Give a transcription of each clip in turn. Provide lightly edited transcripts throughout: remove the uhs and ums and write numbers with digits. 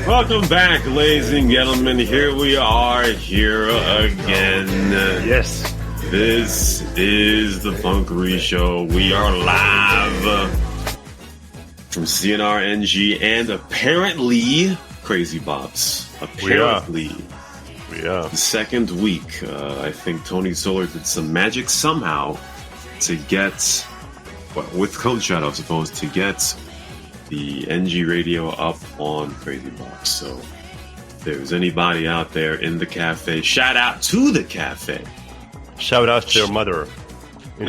Welcome back, ladies and gentlemen. Here we are, here again. Yes. This is the Punkery Show. We are live from CNRNG and apparently CrazyBob's. Apparently. We are. The second week. I think Tony Solar did some magic somehow to get, with Code Shadow, I suppose, to get the NG radio up on CrazyBob. So if there's anybody out there in the cafe, shout out to the cafe. Shout out to your mother.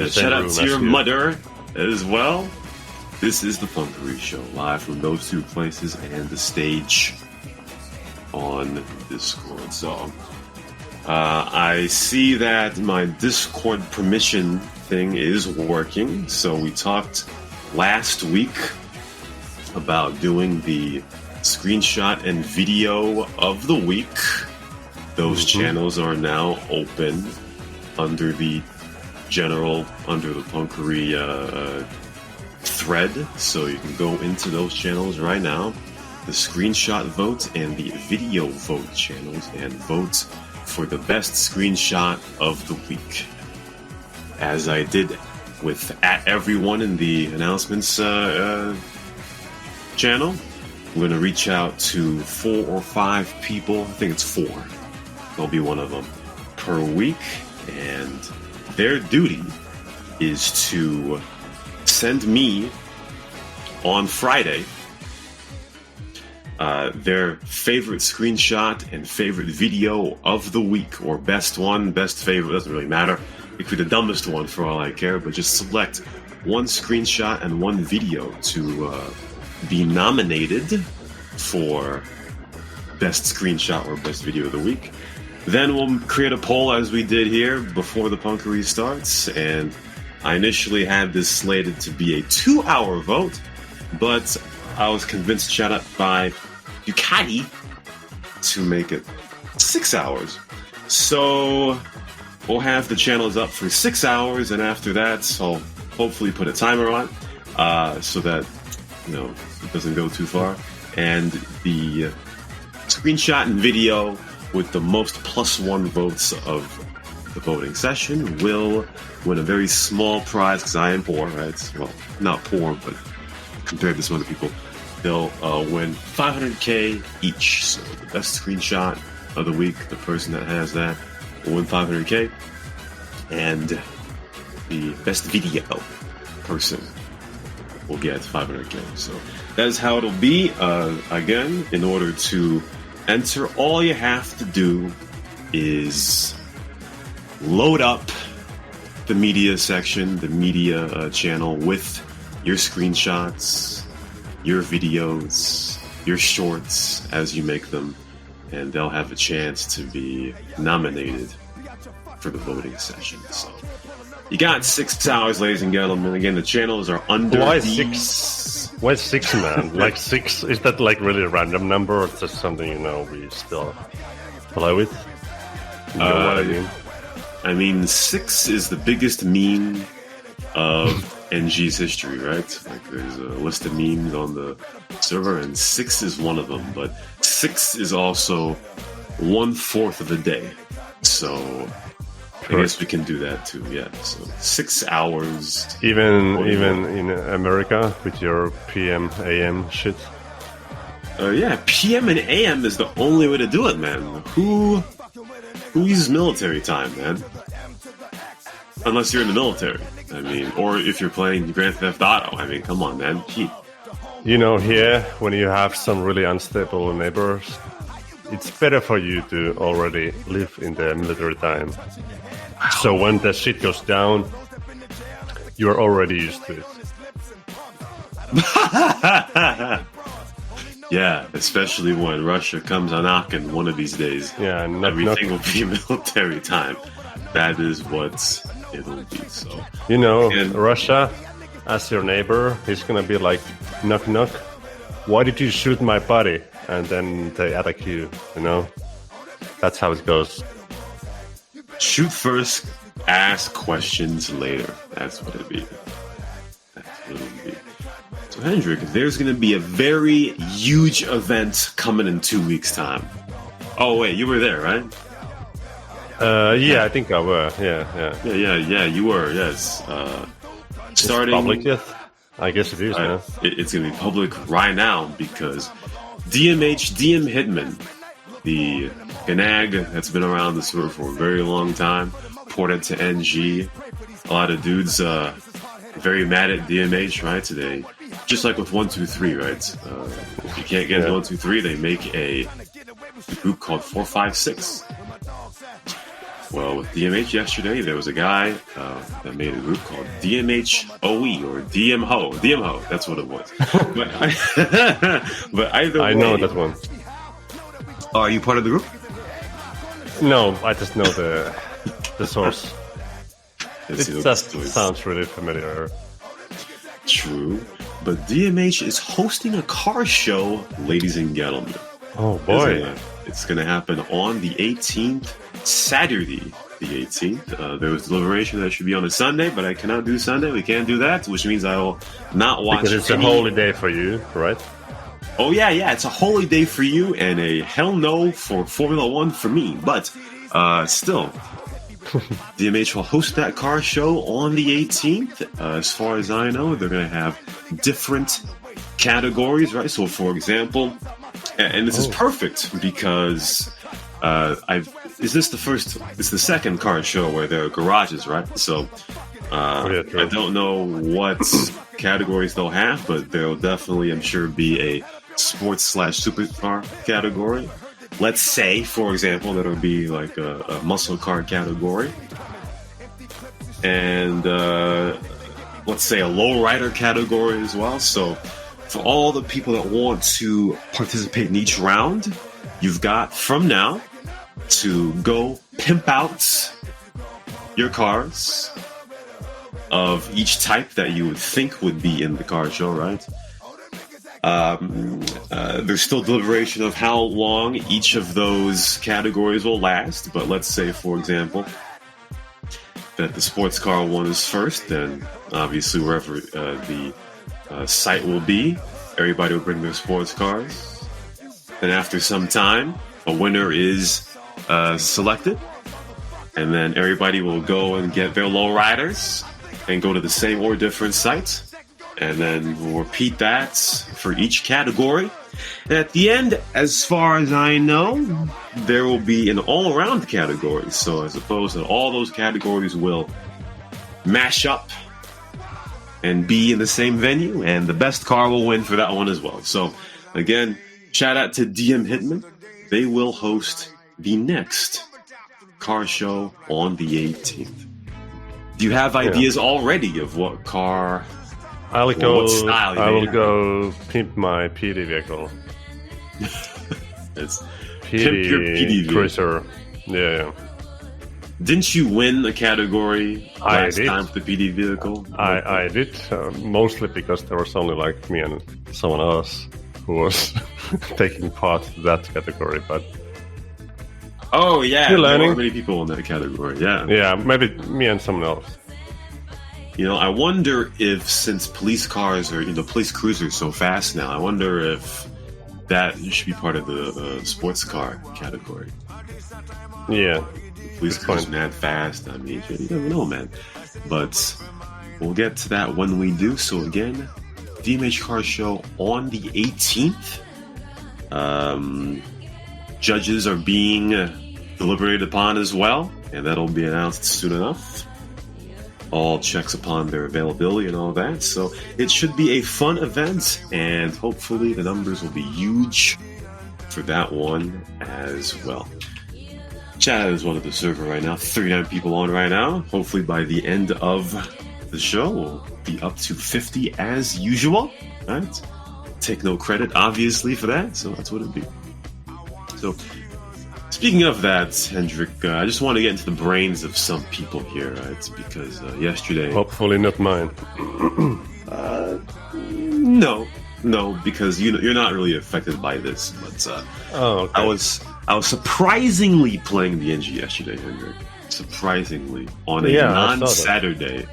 Shout out to your mother as well. This is the Punkery Show, live from those two places and the stage on Discord. So I see that my Discord permission thing is working. So we talked last week about doing the screenshot and video of the week. Those channels are now open under the Punkery thread, so you can go into those channels right now, the screenshot vote and the video vote channels, and vote for the best screenshot of the week. As I did with @everyone in the announcements channel, I'm going to reach out to 4 or 5 people. I think it's 4. I'll be one of them per week, and their duty is to send me on Friday their favorite screenshot and favorite video of the week, or best one, best favorite, doesn't really matter. It could be the dumbest one for all I care, but just select one screenshot and one video to be nominated for best screenshot or best video of the week. Then we'll create a poll as we did here before the Punkery starts, and I initially had this slated to be a 2-hour vote, but I was convinced, shout out by Ducati, to make it 6 hours. So we'll have the channels up for 6 hours, and after that, I'll hopefully put a timer on so that it doesn't go too far. And the screenshot and video with the most +1 votes of the voting session will win a very small prize, because I am poor, right? Well, not poor, but compared to some other people, they'll win 500K each. So the best screenshot of the week, the person that has that, will win 500K. And the best video person will get 500K. So that is how it'll be. Again, in order to enter, all you have to do is load up the media section, the media channel, with your screenshots, your videos, your shorts as you make them, and they'll have a chance to be nominated for the voting session. So you got 6 hours, ladies and gentlemen. Again, the channels are under. Why 6? Why 6, man? Like 6? Is that like really a random number, or just something we still play with? You know what I mean? I mean, 6 is the biggest meme of NG's history, right? Like, there's a list of memes on the server, and 6 is one of them. But 6 is also 1/4 of the day, so I guess we can do that too. Yeah, so 6 hours. Even in America with your PM AM shit. Yeah, PM and AM is the only way to do it, man. Who uses military time, man? Unless you're in the military, I mean, or if you're playing Grand Theft Auto. I mean, come on, man. Gee. Here, when you have some really unstable neighbors, it's better for you to already live in the military time. So when the shit goes down, you're already used to it. Yeah, especially when Russia comes a knocking one of these days. Yeah, everything will be military time. That is what it'll be. So Russia, as your neighbor, he's gonna be like, knock knock. Why did you shoot my buddy? And then they attack you. That's how it goes. Shoot first, ask questions later. That's what it'd be. That's what it'd be. So So Hendrik, there's going to be a very huge event coming in 2 weeks' time. Oh wait, you were there, right? Yeah, I think I were. Yeah. You were. Yes. Starting it's public yet? I guess it is. Man. It's going to be public right now because DM Hitman, the Gnag that's been around the server for a very long time, ported to NG. A lot of dudes very mad at DMH, right? Today, just like with 123, right? If you can't get 123, they make a group called 456. Well, with DMH yesterday, there was a guy that made a group called DMH OE or DMHO. That's what it was. but either way, I know that one. Oh, are you part of the group? No, I just know the source. It just stories. Sounds really familiar. True, but DMH is hosting a car show, ladies and gentlemen. Oh boy. It's going to happen on the 18th, Saturday the 18th. There was deliberation that it should be on a Sunday, but I cannot do Sunday. We can't do that, which means I will not watch because it's a holy day for you, right? Oh, yeah, it's a holy day for you and a hell no for Formula One for me. But still, DMH will host that car show on the 18th. As far as I know, they're going to have different categories, right? So, for example, and this is perfect because it's the second car show where there are garages, right? So I don't know what categories they'll have, but there'll definitely, I'm sure, be a sports/supercar category. Let's say, for example, that'll be like a muscle car category. And let's say a lowrider category as well. So for all the people that want to participate in each round, you've got from now to go pimp out your cars of each type that you would think would be in the car show, right? There's still deliberation of how long each of those categories will last, but let's say, for example, that the sports car one is first, then obviously wherever the site will be, everybody will bring their sports cars. Then after some time, a winner is selected, and then everybody will go and get their lowriders and go to the same or different site, and then we'll repeat that for each category. And at the end, as far as I know, there will be an all-around category. So I suppose that all those categories will mash up and be in the same venue, and the best car will win for that one as well. So again, shout out to DM Hitman. They will host the next car show on the 18th. Do you have ideas already of what car? What style I will have? go pimp my PD vehicle. It's pimp your PD vehicle. Cruiser. Yeah. Didn't you win a category last did. time for the PD vehicle? I did, mostly because there was only like me and someone else who was taking part in that category, but oh yeah, still there learning. were many people in that category. Yeah, maybe me and someone else. You know, I wonder if, since police cars are, police cruisers so fast now, I wonder if that should be part of the sports car category. Yeah. Police cruisers mad fast. I mean, you never know, man. But we'll get to that when we do. So again, DMH Car Show on the 18th. Judges are being deliberated upon as well, and that'll be announced soon enough. All checks upon their availability and all that. So it should be a fun event, and hopefully the numbers will be huge for that one as well. Chat is one of the server right now. 39 people on right now. Hopefully by the end of the show, we'll be up to 50 as usual. Right? Take no credit, obviously, for that. So that's what it'll be. So, speaking of that, Hendrik, I just want to get into the brains of some people here, right? Because yesterday... Hopefully not mine. No, because you're not really affected by this. But okay. I was surprisingly playing the NG yesterday, Hendrik. Surprisingly, on a non-Saturday,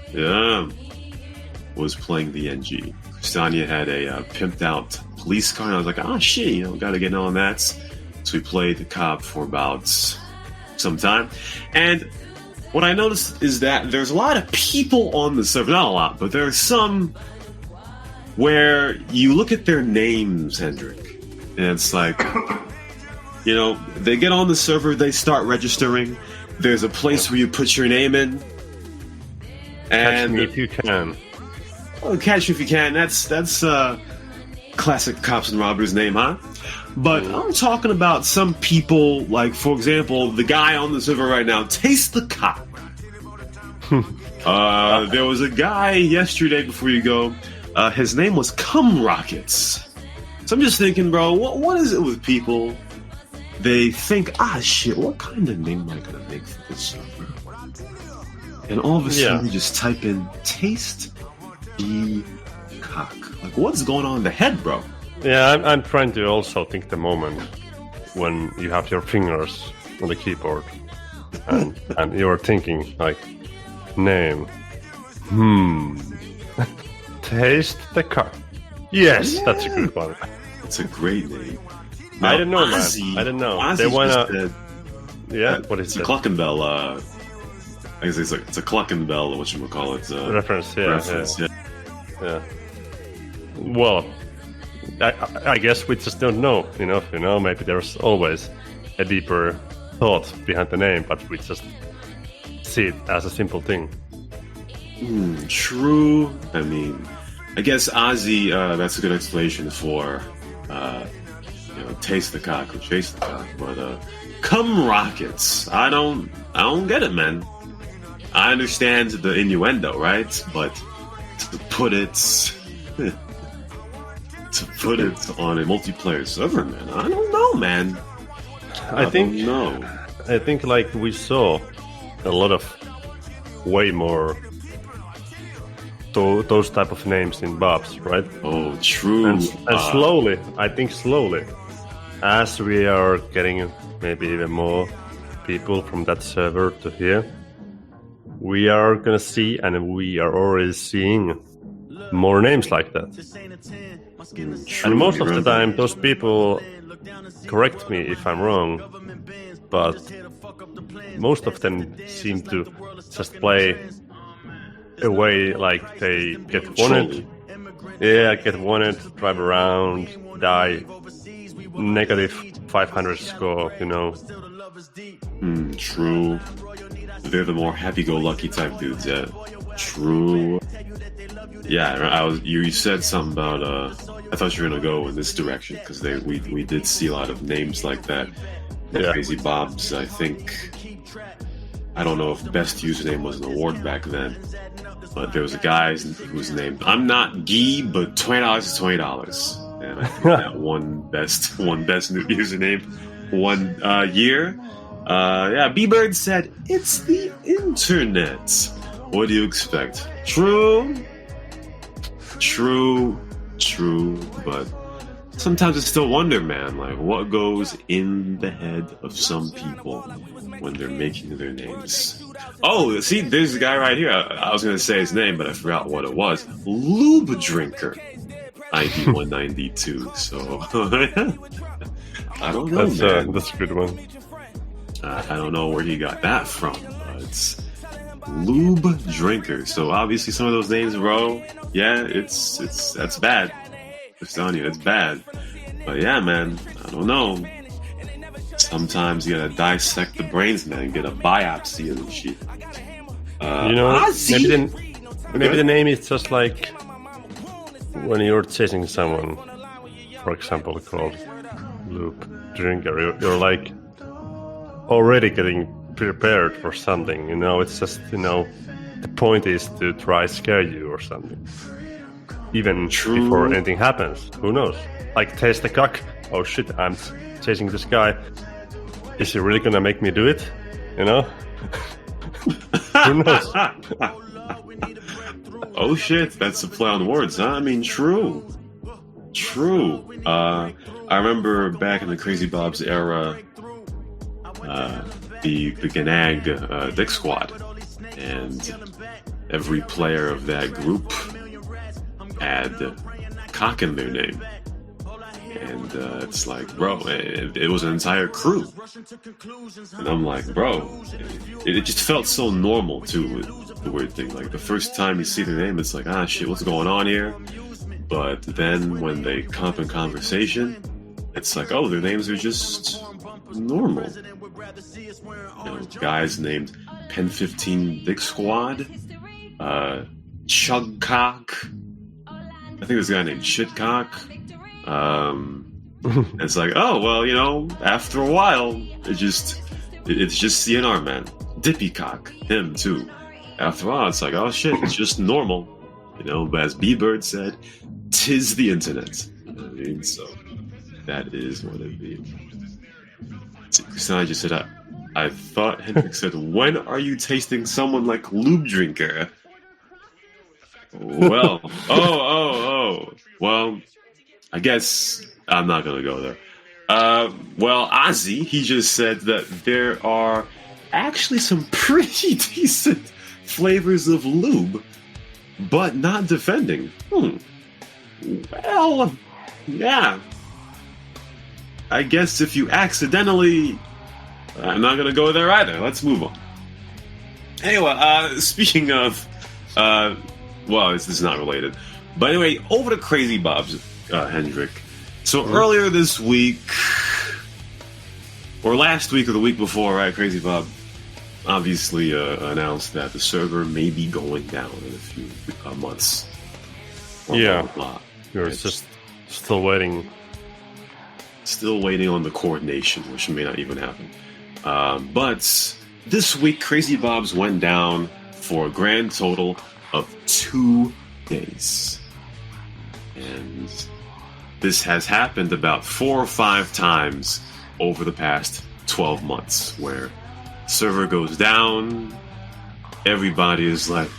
was playing the NG. Stania had a pimped out police car, and I was like, oh shit, you know, gotta get on that. So we played the cop for about some time. And what I noticed is that there's a lot of people on the server. Not a lot, but there are some where you look at their names, Hendrik, and it's like, you know, they get on the server, they start registering. There's a place where you put your name in. And catch me if you can. Oh, catch me if you can. That's classic cops and robbers name, huh? But I'm talking about some people, like, for example, the guy on the server right now, Taste the Cop. There was a guy yesterday before you go. His name was Cum Rockets. So I'm just thinking, bro, what is it with people? They think, shit, what kind of name am I gonna make for this server? And all of a sudden, you just type in Taste the Cock. Like, what's going on in the head, bro? Yeah, I'm trying to also think the moment when you have your fingers on the keyboard and you're thinking, like, name. Taste the Cock. Yes, that's a good one. It's a great name. Now, I don't know, man. I don't know. Ozzy's they wanna. What is it? It's a Cluckenbell. I guess it's a Cluckenbell, whatchamacallit. Reference, yeah. Well, I guess we just don't know enough, you know. Maybe there's always a deeper thought behind the name, but we just see it as a simple thing. True. I mean, I guess Ozzy, that's a good explanation for, Taste the Cock or Chase the Cock. But, Cum Rockets. I don't get it, man. I understand the innuendo, right? But to put it on a multiplayer server, man, I don't know, man. I think like we saw a lot of way more those type of names in Bob's, right? Oh, true. And slowly, as we are getting maybe even more people from that server to here, we are gonna see, and we are already seeing more names like that. True, and most of the time, those people, correct me if I'm wrong, but most of them seem to just play away like they get wanted. Yeah, get wanted, drive around, die, negative 500 score, you know. True. They're the more happy-go-lucky type dudes, yeah. True. Yeah, you said something about, I thought you were going to go in this direction, because we did see a lot of names like that. Yeah. CrazyBob's, I think, I don't know if the best username was an award back then, but there was a guy whose name, I'm not Guy, but $20 is $20. And I think that one best new username one year. B-Bird said, it's the internet. What do you expect? True, but sometimes I still wonder, man, like, what goes in the head of some people when they're making their names? Oh, see, there's a guy right here. I was going to say his name, but I forgot what it was. Lube Drinker. ID 192. So, I don't know, man. That's a good one. I don't know where he got that from, but it's Lube Drinker. So obviously some of those names, bro, yeah, that's bad. I'm telling you, it's bad. But yeah, man, I don't know. Sometimes you gotta dissect the brains, man, and get a biopsy and shit. Maybe the name is just like when you're chasing someone, for example, called Lube Drinker. You're like already getting prepared for something, you know. It's just, you know, the point is to try scare you or something, even before anything happens. Who knows? Like, Taste the Cock. Oh shit, I'm chasing this guy. Is he really gonna make me do it? You know? Who knows? Oh shit, that's a play on words, huh? I mean, true. I remember back in the CrazyBob's era, the Gnag Dick Squad, and every player of that group had cock in their name. And it's like, bro, it was an entire crew. And I'm like, bro, it just felt so normal too, the weird thing. Like the first time you see their name, it's like, ah, shit, what's going on here? But then when they come up in conversation, it's like, oh, their names are just normal. Guys named Pen 15 Dick Squad, Chugcock. I think there's a guy named Shitcock. It's like, oh, well, after a while, it's just CNR, man. Dippycock, him too. After a while, it's like, oh shit, it's just normal. But as B-Bird said, 'tis the internet. You know what I mean? So that is what it is. Christina just said, I thought Hendrik said, when are you tasting someone like Lube Drinker? Well, well, I guess I'm not going to go there. Well, Ozzy, he just said that there are actually some pretty decent flavors of lube, but not defending. Well, yeah. I guess if you accidentally... I'm not going to go there either. Let's move on. Anyway, speaking of... well, this is not related. But anyway, over to CrazyBob's, Hendrik. So earlier this week, or last week or the week before, right, CrazyBob obviously announced that the server may be going down in a few months. Yeah, you're just still waiting. Still waiting on the coordination, which may not even happen. But this week, CrazyBob's went down for a grand total of 2 days. And this has happened about 4 or 5 times over the past 12 months, where server goes down, everybody is like,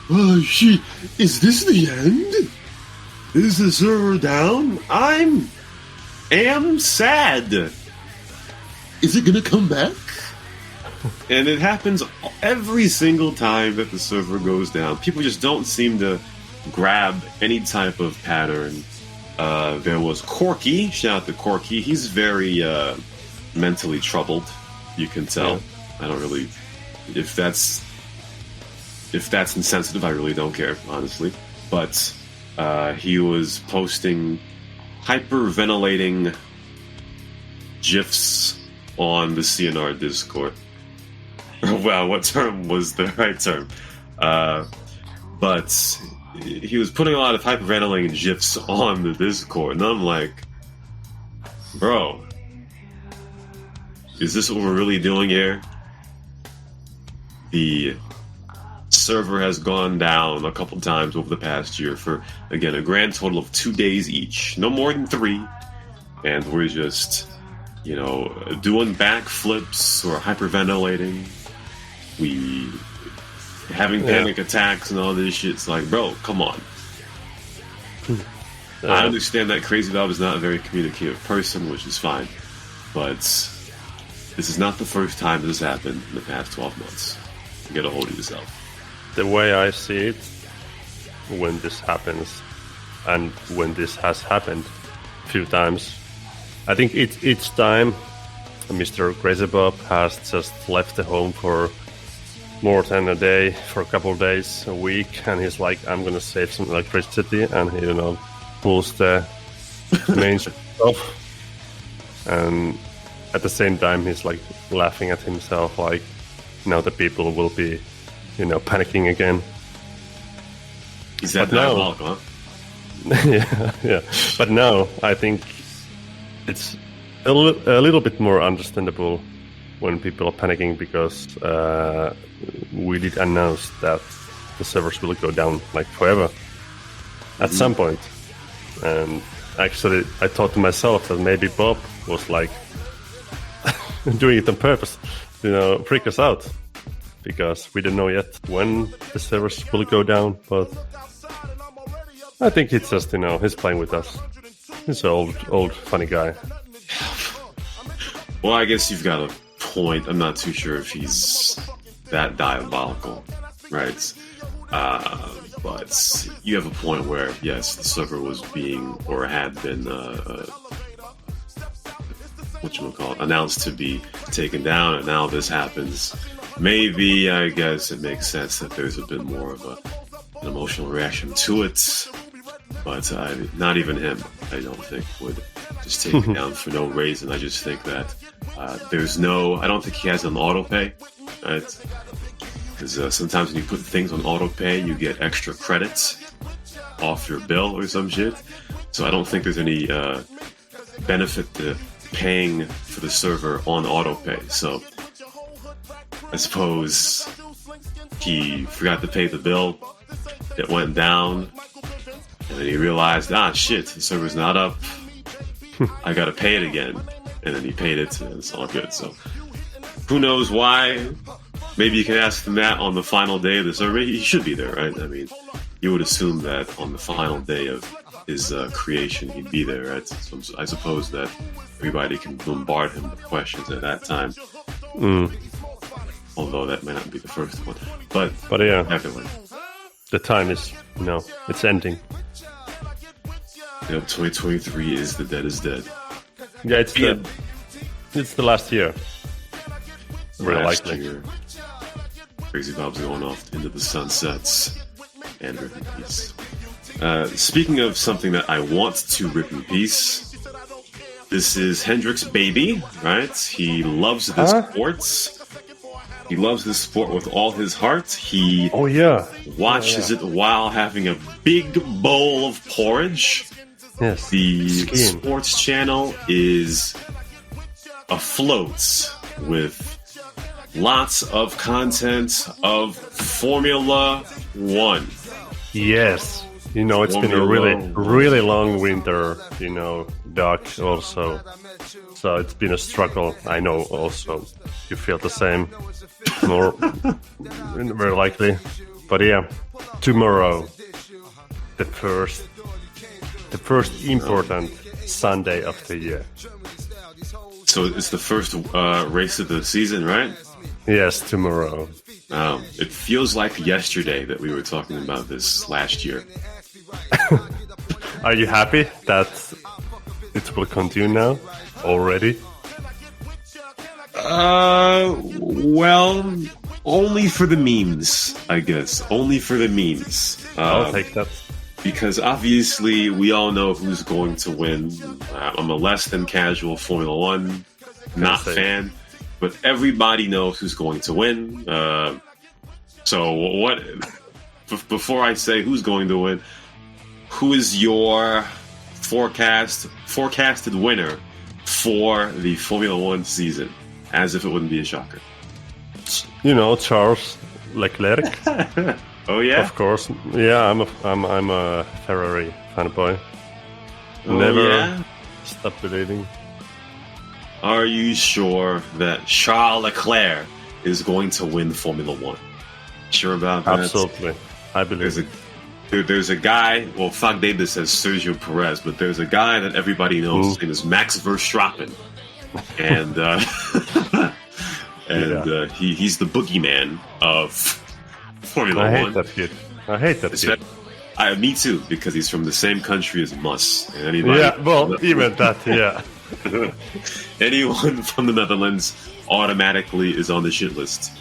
oh shit, is this the end? Is the server down? I am sad. Is it gonna come back? And it happens every single time that the server goes down. People just don't seem to grab any type of pattern. There was Corky. Shout out to Corky. He's very mentally troubled. You can tell. Yeah. I don't really... If that's insensitive, I really don't care, honestly. But he was posting hyperventilating GIFs on the CNR Discord. Wow, what term was the right term? But he was putting a lot of hyperventilating GIFs on the Discord, and I'm like, bro, is this what we're really doing here? The server has gone down a couple times over the past year for, again, a grand total of 2 days each. No more than 3. And we're just, doing backflips or hyperventilating. We having panic attacks and all this shit. It's like, bro, come on. I understand that CrazyBob is not a very communicative person, which is fine. But this is not the first time this has happened in the past 12 months. You get a hold of yourself. The way I see it, when this happens, and when this has happened a few times, I think each time Mr. CrazyBob has just left the home for more than a day, for a couple of days, a week, and he's like, I'm gonna save some electricity, and he, pulls the main off, and at the same time he's like laughing at himself, like, now the people will be, panicking again. Is that diabolical, huh? yeah. But now I think it's a little bit more understandable when people are panicking, because we did announce that the servers will go down like forever at some point. And actually I thought to myself that maybe Bob was like doing it on purpose, freak us out, because we don't know yet when the servers will go down. But I think it's just, he's playing with us. He's an old funny guy. Well, I guess you've got a point. I'm not too sure if he's that diabolical, right? But you have a point where, yes, the server was being, or had been, announced to be taken down, and now this happens. Maybe, I guess it makes sense that there's a bit more of an emotional reaction to it. But not even him, I don't think, would just take it down for no reason. I just think that I don't think he has an auto pay, right? Because sometimes when you put things on auto pay, you get extra credits off your bill or some shit. So I don't think there's any benefit to paying for the server on auto pay. So I suppose he forgot to pay the bill. It went down. And then he realized, shit, the server's not up. I gotta pay it again. And then he paid it, and it's all good. So, who knows why? Maybe you can ask him that on the final day of the server. He should be there, right? I mean, you would assume that on the final day of his creation, he'd be there, right? So I suppose that everybody can bombard him with questions at that time. Although that may not be the first one. But yeah, definitely. The time is, it's ending. 2023 is the dead is dead. Yeah, it's the last year. Very likely. Year, CrazyBob's going off into the sunsets and rip in peace. Speaking of something that I want to rip in peace, this is Hendrix Baby, right? He loves this sports. He loves this sport with all his heart. He watches it while having a big bowl of porridge. Yes. The sports channel is afloat with lots of content of Formula One. Yes. It's been a really long winter, Doc, also. So it's been a struggle. I know also you feel the same. More, very likely. But yeah, tomorrow, the first important Sunday of the year. So it's the first race of the season, right? Yes, tomorrow. It feels like yesterday that we were talking about this last year. Are you happy that it will continue now already? Well, only for the memes, I guess. Only for the memes. I'll take that. Because obviously we all know who's going to win. I'm a less than casual Formula One fan, but everybody knows who's going to win. So what? Before I say who's going to win, who is your forecasted winner for the Formula One season? As if it wouldn't be a shocker. Charles Leclerc. Oh yeah, of course. Yeah, I'm a Ferrari fanboy. Never stop believing. Are you sure that Charles Leclerc is going to win Formula One? Sure about that? Absolutely, I believe. There's a guy. Well, Fag Davis says Sergio Perez, but there's a guy that everybody knows. His name is Max Verstappen. And he's the boogeyman of Formula One. I hate that kid. Me too, because he's from the same country as Mus. And even that, yeah. Anyone from the Netherlands automatically is on the shit list.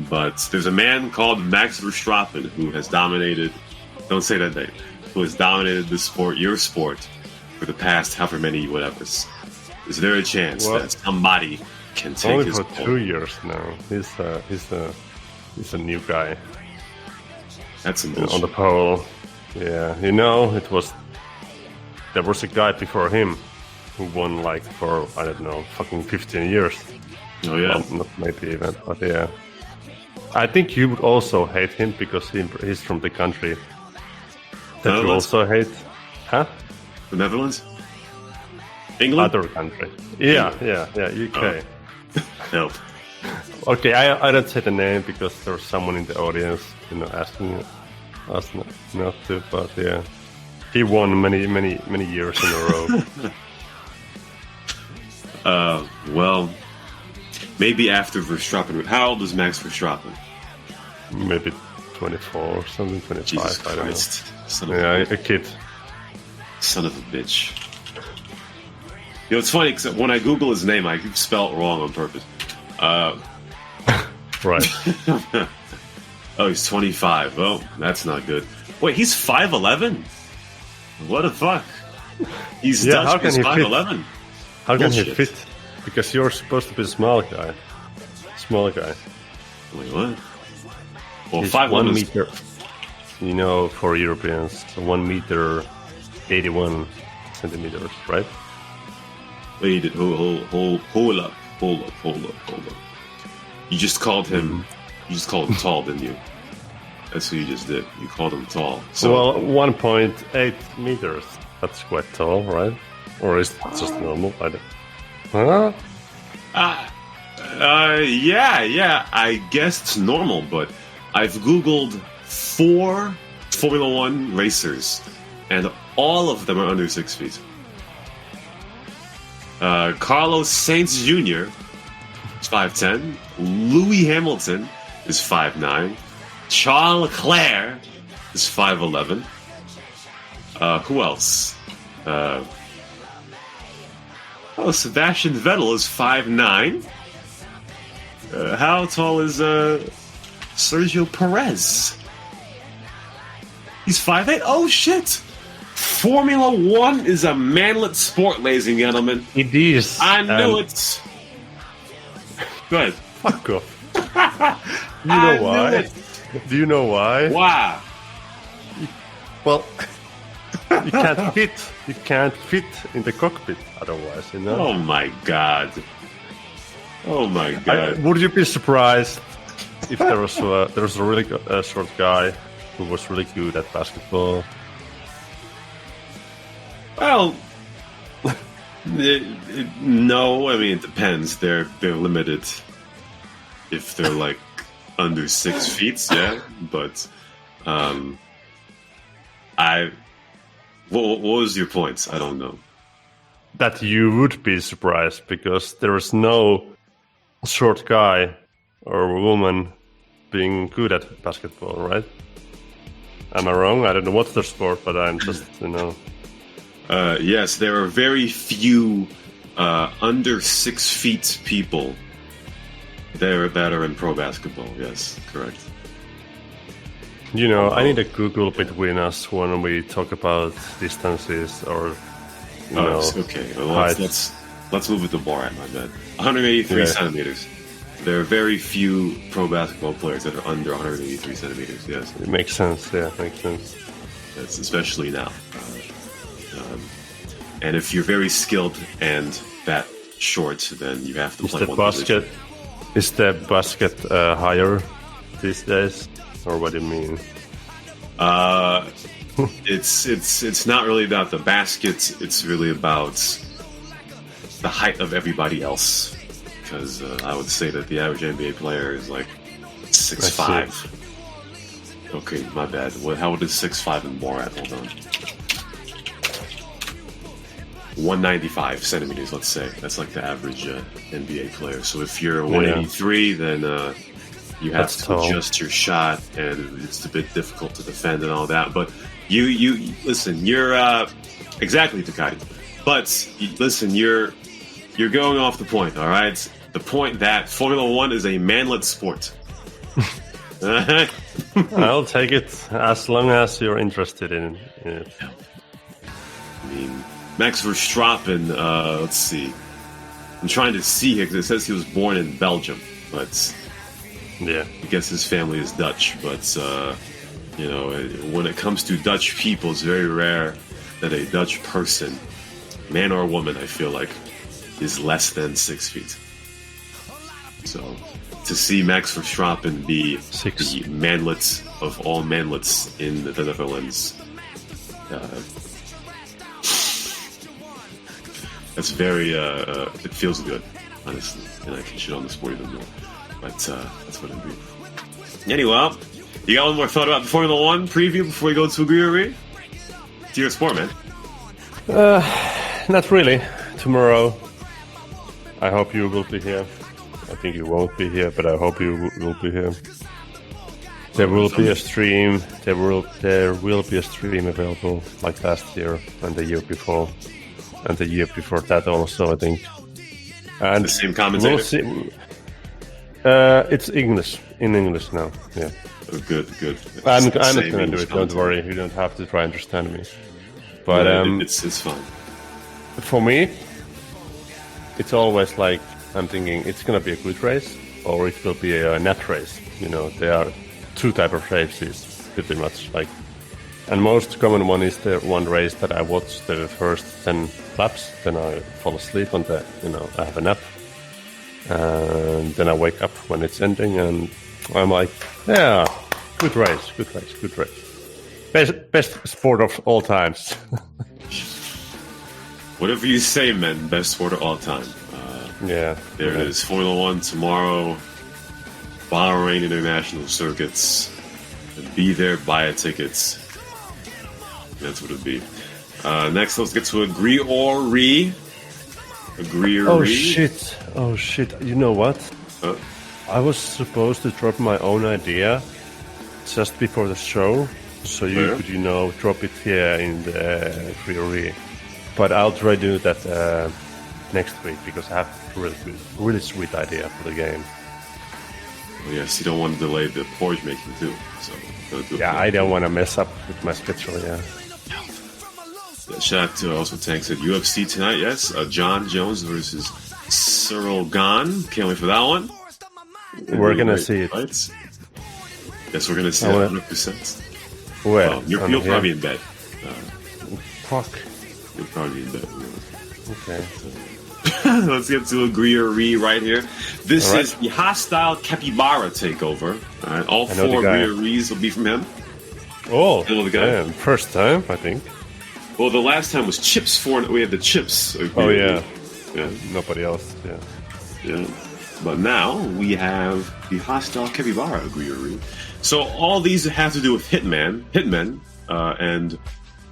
But there's a man called Max Verstappen who has dominated. Don't say that name. Who has dominated the sport, your sport, for the past however many whatevers. Is there a chance that somebody can take only his for pole? 2 years now? He's a new guy. That's some bullshit. On the pole. Yeah, there was a guy before him who won for I don't know, fucking 15 years. Oh yeah, well, not maybe even, but yeah. I think you would also hate him because he's from the country that you also hate, huh? The Netherlands. England? Other country. Yeah, UK. Help. Okay, I don't say the name because there's someone in the audience, asking us not to, but yeah. He won many years in a row. Well, maybe after Verstappen. How old is Max Verstappen? maybe 24 or something, 25. Jesus I don't Christ. Son know. of Yeah, a bitch. a kid. Son of a bitch. You know, it's funny because when I Google his name, I spell it wrong on purpose. Right. Oh, he's 25. Oh, that's not good. Wait, he's 5'11"? What the fuck? He's Yeah, how Dutch, can he's he fit? 5'11". How can he Bullshit. fit? Because you're supposed to be a small guy. Small guy. Wait, what? Well, He's 5'1" 1 is... meter. You know, for Europeans, 1 meter 81 centimeters, right? Wait, hold up. You just called him... You just called him tall, didn't you? That's what you just did. You called him tall. So, Well, 1.8 meters. That's quite tall, right? Or is it just normal? I don't... Huh? yeah, I guess it's normal, but I've Googled 4 Formula One racers, and all of them are under 6 feet. Carlos Sainz Jr. is 5'10". Louis Hamilton is 5'9". Charles Leclerc is 5'11". Who else? Sebastian Vettel is 5'9". How tall is Sergio Perez? He's 5'8". Oh shit! Formula One is a Manlet Sport, ladies and gentlemen. It is. I knew it. Go ahead. Fuck off. You know why? Do you know why? Why? Well, you can't fit. You can't fit in the cockpit otherwise, you know. Oh my god. Oh my god. Would you be surprised if there was a really short guy who was really good at basketball? Well, no. I mean, it depends. They're limited if they're like under 6 feet, yeah. But what was your point? I don't know. That you would be surprised because there is no short guy or woman being good at basketball, right? Am I wrong? I don't know what's the sport, but I'm just, you know. Yes, there are very few under 6 feet people that are in pro basketball. Yes, correct. You know, I need a Google between us when we talk about distances or, you know, okay. Well, let's move it to Borat, my bad. 183 centimeters. There are very few pro basketball players that are under 183 centimeters. Yes, it makes sense. Yeah, makes sense. Yes, especially now. And if you're very skilled and that short, then you have to play one position. Is the basket higher these days, or what do you mean? It's not really about the basket. It's really about the height of everybody else. Because I would say that the average NBA player is like 6'5". Okay, my bad. How old is 6'5" in Borat? Hold on. 195 centimeters, let's say. That's like the average NBA player. So if you're 183, then you have to adjust your shot, and it's a bit difficult to defend and all that. But you listen. You're exactly, Takati. But listen, you're going off the point. All right, the point that Formula One is a manlet sport. I'll take it as long as you're interested in it. I mean, Max Verstappen, let's see. I'm trying to see here because it says he was born in Belgium, but yeah, I guess his family is Dutch. But you know, when it comes to Dutch people, it's very rare that a Dutch person, man or woman, I feel like, is less than 6 feet. So to see Max Verstappen be the manlet of all manlets in the Netherlands, that's very, it feels good, honestly. And I can shit on the sport even more. But that's what I do. Anyway, you got one more thought about the Formula One preview before we go to Weir? It's your sport, man. Not really. Tomorrow, I hope you will be here. I think you won't be here, but I hope you will be here. There will be a stream. There will be a stream available like last year and the year before, and the year before that also, I think. And the same commentator. We'll see. It's English in English now. Yeah. Oh, good. I'm not gonna do it. Don't worry. You don't have to try and understand me. But it's fun. For me, it's always like I'm thinking it's gonna be a good race or it will be a net race. You know, there are two types of races pretty much like, and most common one is the one race that I watch the first 10 laps, then I fall asleep on the, I have a nap, and then I wake up when it's ending, and I'm like, yeah, good race. Best sport of all times. Whatever you say, man. Best sport of all time. Yeah. There it is. Formula One tomorrow. Bahrain International Circuits. Be there, buy a tickets. That's what it'd be. Next, let's get to Agree or Reeee. Agree or Reeee. Oh shit. You know what? I was supposed to drop my own idea just before the show, so you could, drop it here in the Agree or Reeee. But I'll try to do that next week because I have a really sweet idea for the game. Oh, yes, you don't want to delay the porridge making too. So I don't want to mess up with my schedule. Yeah. Shout out to also Tank said UFC tonight. Yes, John Jones versus Cyril Gahn. Can't wait for that one. We're gonna see it. Fights. Yes, we're gonna see it 100%. Where? You'll probably be in bed. Fuck. You'll probably be in bed. Okay. Let's get to Agree or Reeee right here. This is the HostileCapybara takeover. All right, all 4 Agree or Reees will be from him. Oh, the guy. Damn. First time, I think. Well, the last time was Chips 4. We had the Chips. Oh, yeah. Yeah. Nobody else, yeah. Yeah. But now we have the HostileCapybara Agree or Reeee. So all these have to do with hitmen. And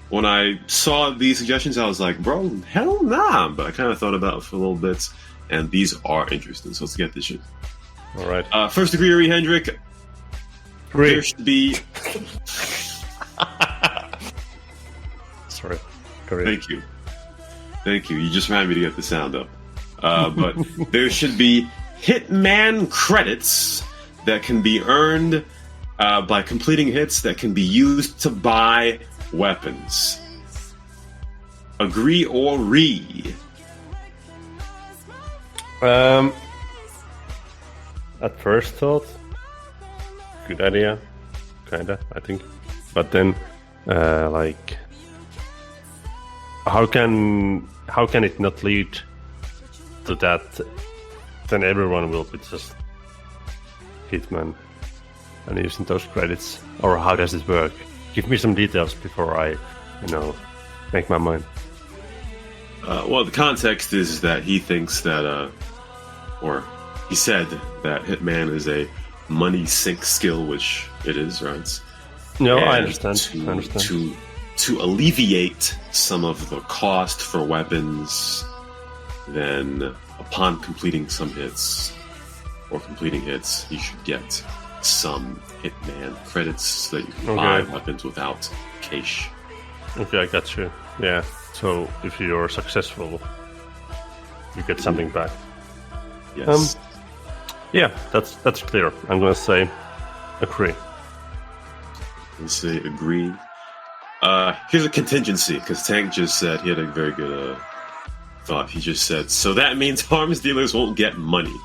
when I saw these suggestions, I was like, bro, hell nah. But I kind of thought about it for a little bit, and these are interesting. So let's get this shit. All right. First Agree or Reeee, Hendrik. Agree. There should be... Sorry. Thank you. You just reminded me to get the sound up. But there should be hitman credits that can be earned by completing hits that can be used to buy weapons. Agree or Reeee? At first thought, good idea, kinda, I think. But then, how can it not lead to that? Then everyone will be just hitman and using those credits, or how does it work? Give me some details before I, make my mind. Well, the context is that he thinks that, or he said that hitman is a money sink skill, which it is, right? No, and I understand. To alleviate some of the cost for weapons, then upon completing some hits or completing hits, you should get some hitman credits so that you can buy weapons without cash. Okay, I got you. Yeah. So if you're successful, you get something back. Yes. Yeah, that's clear. I'm gonna say agree. Let's say agree. Here's a contingency, because Tank just said he had a very good thought. He just said, so that means arms dealers won't get money.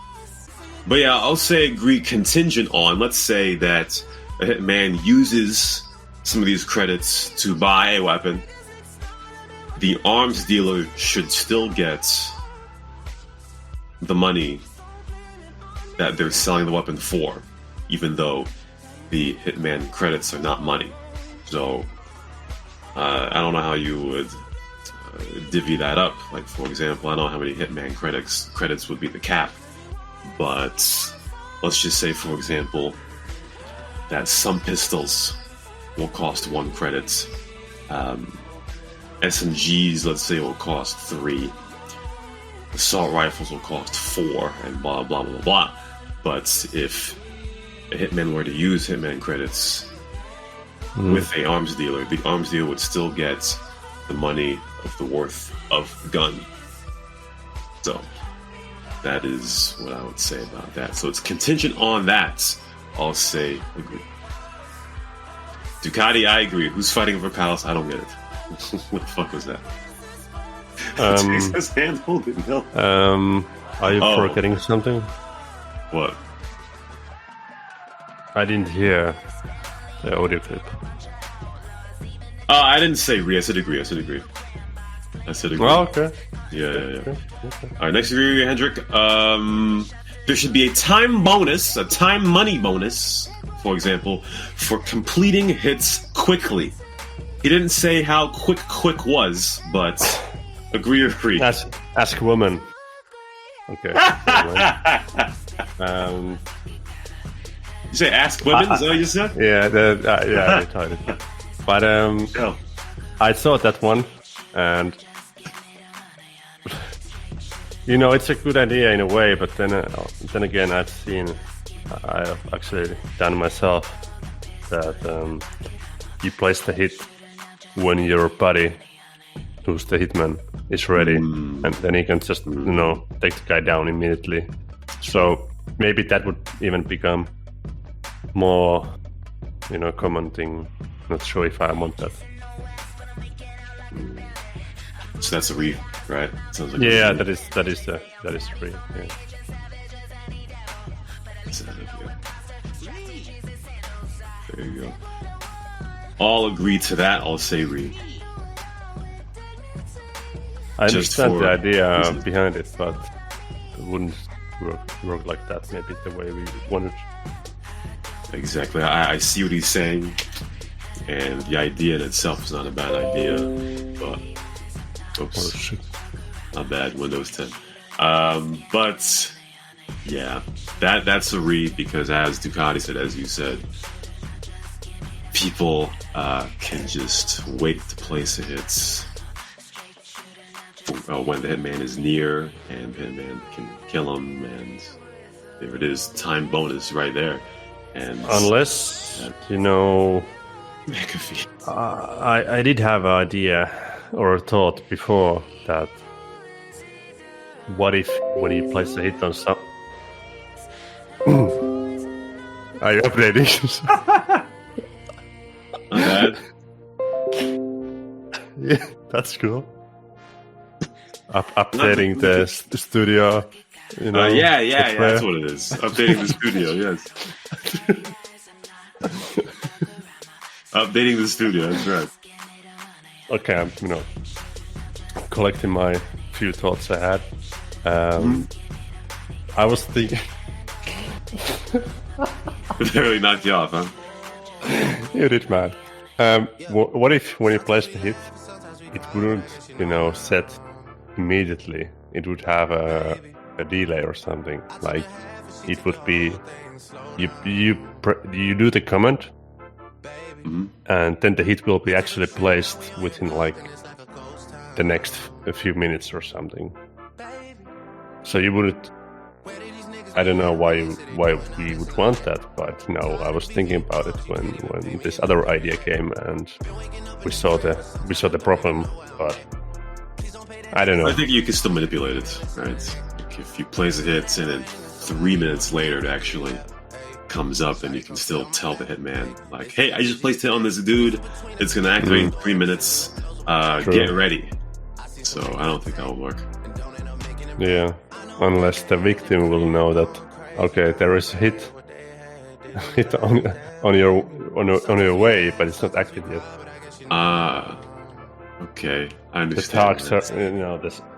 But yeah, I'll say agree contingent on, let's say that a hitman uses some of these credits to buy a weapon. The arms dealer should still get the money that they're selling the weapon for, even though the hitman credits are not money. So I don't know how you would divvy that up. Like, for example, I don't know how many hitman credits would be the cap, but let's just say, for example, that some pistols will cost 1 credit. SMGs, let's say, will cost 3. Assault rifles will cost 4, and blah, blah, blah, blah. But if a hitman were to use hitman credits with a arms dealer, the arms dealer would still get the money of the worth of the gun. So that is what I would say about that. So it's contingent on that. I'll say agree. Ducati, I agree. Who's fighting over Palace? I don't get it. What the fuck was that? Texas handled it. No. Are you forgetting something? What? I didn't hear the audio clip. I didn't say agree. I said agree. I said agree. Oh, okay. Yeah. Okay. All right, next agree, Hendrik. There should be a time bonus, a time money bonus, for example, for completing hits quickly. He didn't say how quick was, but agree or agree. Ask woman. Okay. You say ask women? Is that what you said? Yeah, I tried it. But I saw that one, and it's a good idea in a way. But then again, I've actually done myself that you place the hit when your buddy, who's the hitman, is ready, and then he can just take the guy down immediately. So maybe that would even become more common thing. Not sure if I want that. So that's a re, right? Sounds like that is free. Yeah. There you go. All agree to that. I'll say re. I understand the idea behind it, but it wouldn't work like that. Maybe the way we wanted. Exactly. I see what he's saying, and the idea in itself is not a bad idea. But oops, not bad. Windows 10. But yeah, that's a read because, as Ducati said, as you said, people can just wait to place the hits when the hitman is near, and the hitman can kill him, and there it is, time bonus right there. And unless McAfee. I did have an idea or a thought before that. What if when you place the hit on some? Are you updating? Not bad. Yeah, that's cool. Updating the studio. Yeah, that's what it is. Updating the studio, yes. Updating the studio, that's right. Okay, I'm collecting my few thoughts I had. I was thinking. It really knocked you off, huh? You did, man. What if when you place the hit, it wouldn't, set immediately? It would have a delay or something. Like it would be you do the command, and then the hit will be actually placed within like the next few minutes or something. So you wouldn't. I don't know why we would want that, but I was thinking about it when this other idea came, and we saw the problem, but I don't know. I think you can still manipulate it, right? Like if you place a hit and then 3 minutes later it actually comes up, and you can still tell the hitman, like, hey, I just placed it on this dude. It's going to activate in 3 minutes. Get ready. So I don't think that will work. Yeah, unless the victim will know that, okay, there is a hit on your way, but it's not active yet. Okay, I understand. The targets are,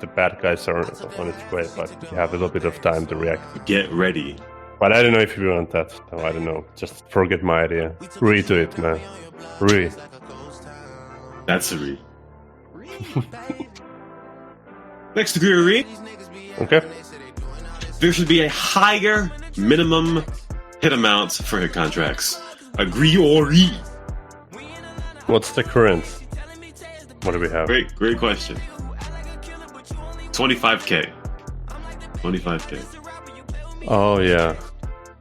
the bad guys are on its way, but you have a little bit of time to react. Get ready. But I don't know if you want that. No, I don't know. Just forget my idea. Read to it, man. Read. That's a read. Next degree read. Okay. There should be a higher minimum hit amount for hit contracts. Agree or read? What's the current? What do we have? Great question. 25K. 25K. Oh, yeah.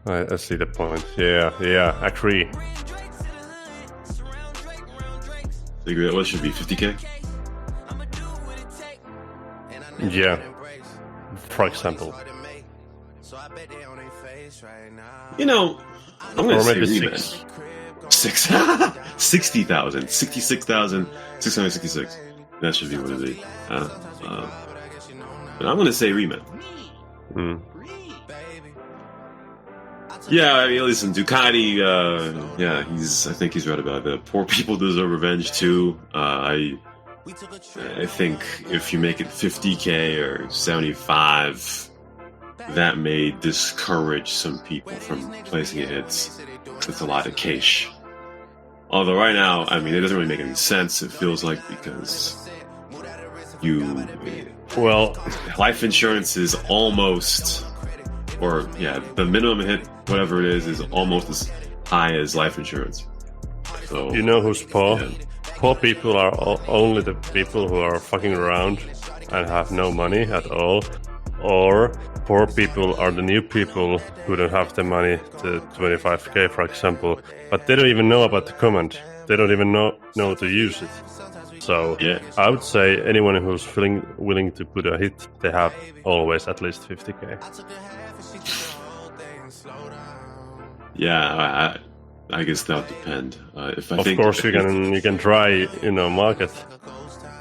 I see the point. Yeah, agree. You agree that what should be 50K? Yeah, for example. You know, I'm going to say maybe rematch. 60,000, 66,666. That should be what it is. But I'm going to say rematch. Yeah, I mean, listen, Ducati. I think he's right about that. Poor people deserve revenge too. I think if you make it 50K or 75, that may discourage some people from placing hits. It's a lot of cash. Although right now, I mean, it doesn't really make any sense. It feels like because life insurance is almost, the minimum hit, whatever it is almost as high as life insurance. So you know who's poor? Yeah. Poor people are only the people who are fucking around and have no money at all. Or poor people are the new people who don't have the money to 25K, for example, but they don't even know about the comment. They don't even know to use it. So yeah. I would say anyone who's willing to put a hit, they have always at least 50K. Yeah, I guess that would depend. Of course, you can try, market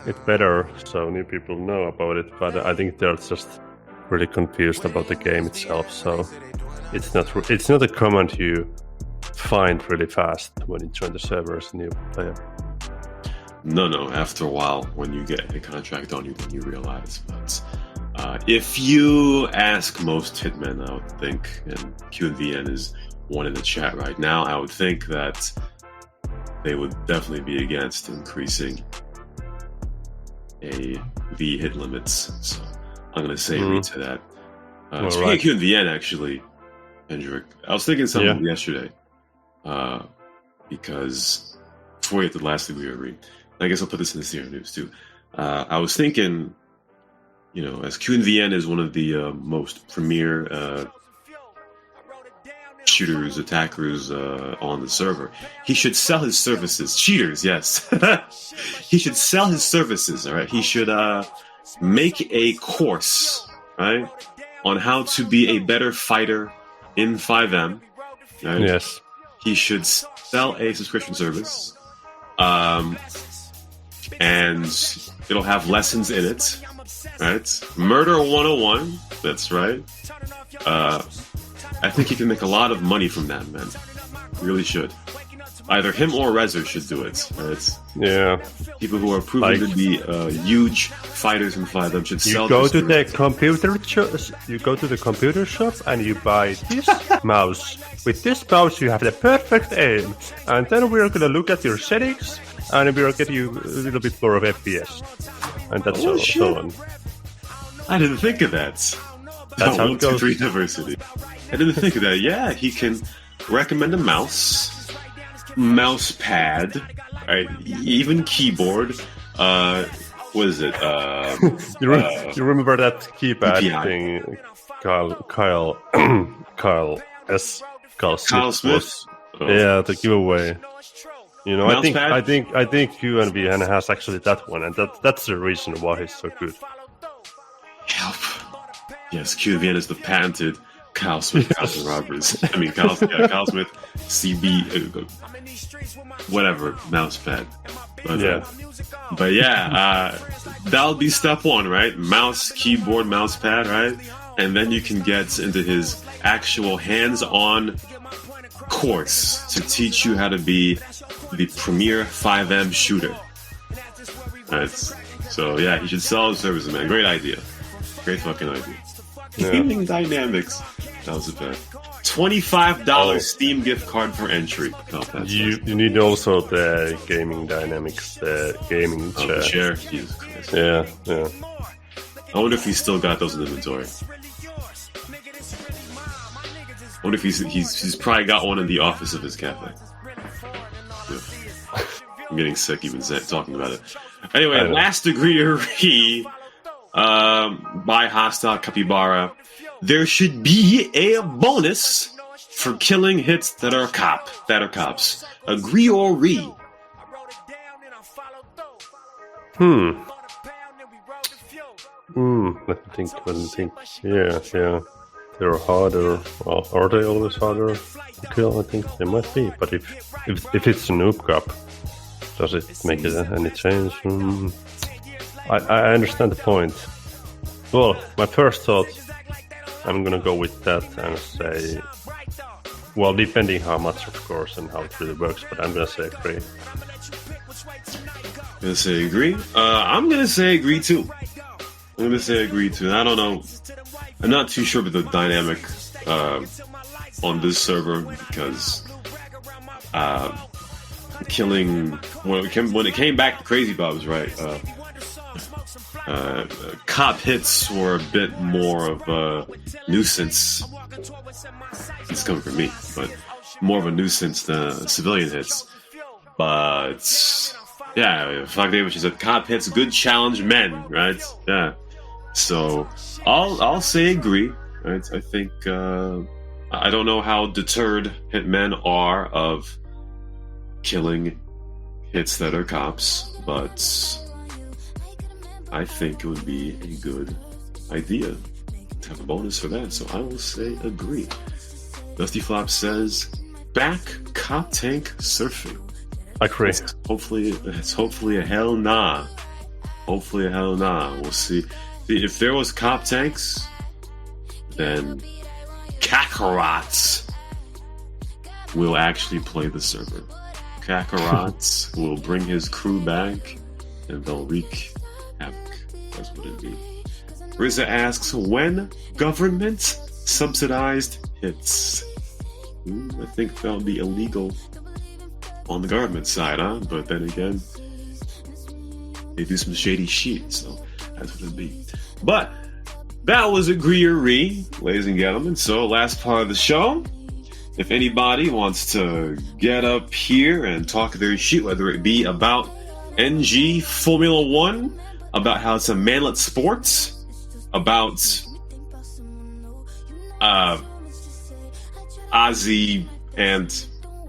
it better so new people know about it. But I think they're just really confused about the game itself. So it's not a comment you find really fast when you join the server as a new player. No. After a while, when you get a contract on you, then you realize. But if you ask most hitmen, I would think, and QNVN is one in the chat right now, I would think that they would definitely be against increasing the hit limits. So I'm going to say read to that. Speaking of QNVN, actually, Hendrik, I was thinking something yesterday because before we get to the last thing we were reading, I guess I'll put this in the Sierra News too. I was thinking, as QNVN is one of the most premier shooters, attackers on the server, he should sell his services. Cheaters, yes. He should sell his services, all right? He should make a course, right, on how to be a better fighter in 5M. Right? Yes. He should sell a subscription service, and it'll have lessons in it, right? Murder 101, that's right. I think he can make a lot of money from that, man. He really should. Either him or Rezer should do it, right? Yeah. People who are proven to be huge fighters in 5M should sell. You go to the computer shop and you buy this mouse. With this mouse, you have the perfect aim, and then we're gonna look at your settings, and we'll get you a little bit more of FPS, and that's so on. I didn't think of that. That's how it goes. 1, 2, 3 diversity. I didn't think of that. Yeah, he can recommend a mouse pad, right? Even keyboard. What is it? You remember that keypad thing? Kyle Smith. Yeah, the giveaway. I think QNVN has actually that one, and that's the reason why he's so good. Help. Yes, QNVN is the patented Kyle Smith, Carlton Roberts. I mean, Kyle Smith, CB, whatever, mousepad. But that'll be step one, right? Mouse, keyboard, mousepad, right? And then you can get into his actual hands-on course to teach you how to be the premier 5M shooter. Right? So, he should sell his services, man. Great idea. Great fucking idea. Gaming Dynamics. That was a bet. $25 Steam gift card for entry. You need also the Gaming Dynamics, the gaming chair. Jesus Christ. Yeah. I wonder if he's still got those in inventory. I wonder if he's probably got one in the office of his cafe. Yeah. I'm getting sick even talking about it. Anyway, last degree to Reeee by HostileCapybara. There should be a bonus for killing hits that are cops. Agree or re? Let me think. Yeah. They're harder. Well, are they always harder to kill? I think they might be. But if it's a noob cop, does it make any change? I understand the point. Well, my first thought, I'm gonna go with that and say, well, depending how much, of course, and how it really works, but I'm gonna say agree. Gonna say agree? I'm gonna say agree too. I don't know. I'm not too sure about the dynamic on this server because killing when it came back to CrazyBob's, right? Cop hits were a bit more of a nuisance. It's coming from me, but more of a nuisance than civilian hits. But yeah, fuck David, she said cop hits, good challenge men, right? Yeah. So I'll say agree. Right? I think I don't know how deterred hitmen are of killing hits that are cops, but I think it would be a good idea to have a bonus for that. So I will say agree. Dusty Flop says back cop tank surfing. Agree. It's hopefully a hell nah. Hopefully a hell nah. We'll see. If there was cop tanks, then Kakarot's will actually play the server. Kakarot's will bring his crew back, and they'll wreak havoc. That's what it'd be. Rizza asks, when government subsidized hits? I think that'll be illegal on the government side, huh? But then again, they do some shady shit, so that's what it'd be. But that was Agree or Re, ladies and gentlemen. So last part of the show, if anybody wants to get up here and talk their shit, whether it be about NG Formula One, about how it's a Manlet Sport, about Ozzy and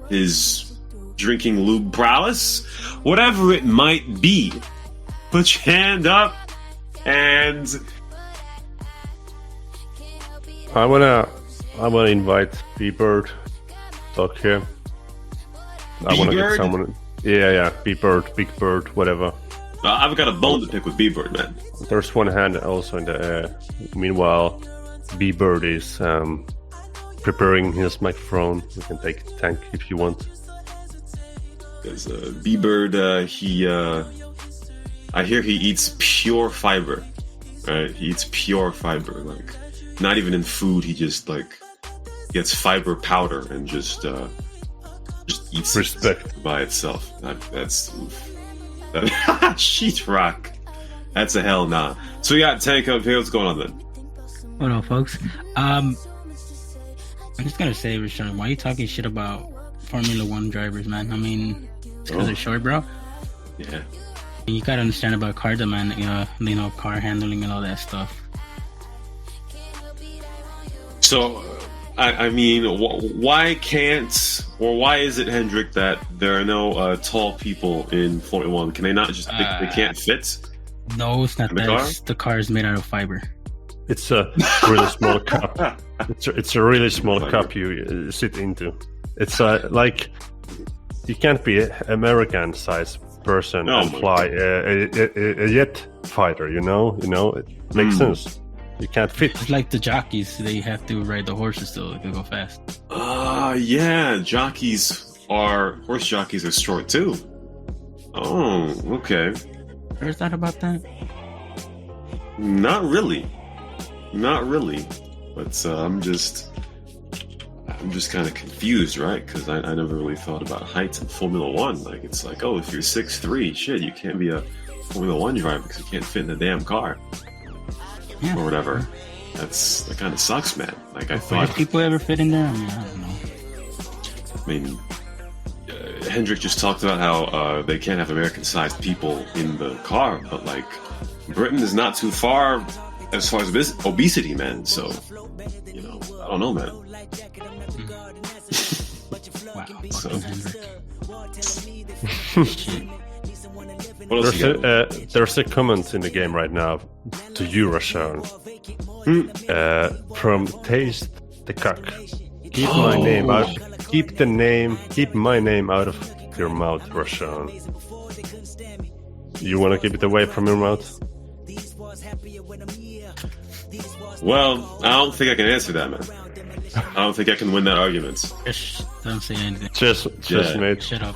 his drinking lube prowess, whatever it might be, put your hand up and I wanna invite B-Bird talk here. I wanna get someone. Yeah, B-Bird, Big Bird, whatever. I've got a bone to pick with B-Bird, man. There's one hand also in the air. Meanwhile, B-Bird is preparing his microphone. You can take the tank if you want. Because B-Bird, I hear he eats pure fiber. Right? He eats pure fiber. Like, not even in food. He just gets fiber powder and just eats it by itself. That's oof. Sheetrock. That's a hell nah. So we got Tank up here. What's going on then? What up, folks? I'm just gonna say, Rashawn, why are you talking shit about Formula One drivers, man? I mean, it's because they're short, bro. Yeah. You gotta understand about car demand, car handling and all that stuff. So, I mean, why can't, or why is it, Hendrik, that there are no tall people in Formula One? Can they not just, they can't fit? No, it's not that. The car is made out of fiber. It's a really small cup. It's a really small cup you sit into. It's like, you can't be an American-sized person and fly a jet fighter, you know? It makes sense. You can't fit. It's like the jockeys. They have to ride the horses so they can go fast. Yeah. Horse jockeys are short too. Oh, okay. Ever thought about that? Not really. But I'm just kind of confused, right? Because I never really thought about height in Formula One. Like, it's like, oh, if you're 6'3", shit, you can't be a Formula One driver because you can't fit in the damn car. Yeah. Or whatever. That kind of sucks, man. Like, I thought... If people ever fit in there? I don't know. I mean, Hendrik just talked about how they can't have American-sized people in the car, but, like, Britain is not too far as far as obesity, man. So, you know, I don't know, man. Wow. So. Shit. What else you got? There's a comment in the game right now to you, Rashawn. From Taste the Cock. Keep my name out. Keep my name out of your mouth, Rashawn. You want to keep it away from your mouth? Well, I don't think I can answer that, man. I don't think I can win that argument. Just don't say anything. Just mate. Shut up.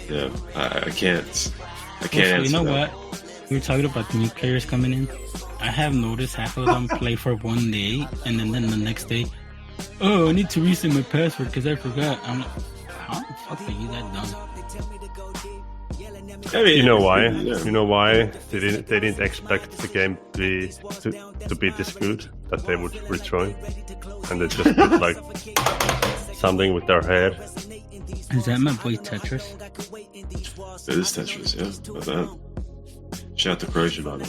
Yeah, I can't. I can't Also, answer you know that. what? We were talking about new players coming in. I have noticed half of them play for one day, and then the next day, oh, I need to reset my password because I forgot. I'm like, how the fuck are you that dumb? I mean, You know why? yeah. You know why they didn't expect the game to be this good that they would rejoin, and they just did like something with their head. Is that my boy Tetris? It is Tetris, yeah. But that. Shout out to CrazyBob.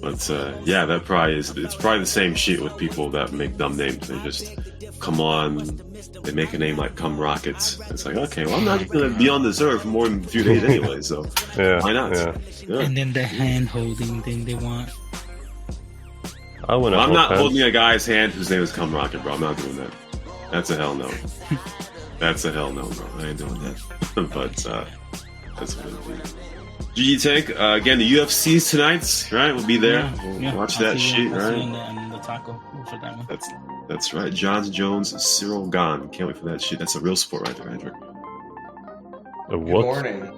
But yeah, that probably is. It's probably the same shit with people that make dumb names. They just come on, they make a name like Cum Rockets. It's like, okay, well, I'm not gonna be on this earth for more than a few days anyway, so Yeah, why not? yeah. Yeah. And then the hand holding thing they want. I want to. I'm not holding a guy's hand whose name is Cum Rocket, bro. I'm not doing that. That's a hell no. That's a hell no, bro. I ain't doing that. But that's what it'll be. GG Tank, again, the UFC's tonight, right? We'll be there. We'll watch I'll that see shit, you, I'll see you right? in the taco for that one. That's right. John Jones, Cyril Gahn. Can't wait for that shit. That's a real sport right there, Andrew. A Good what? morning.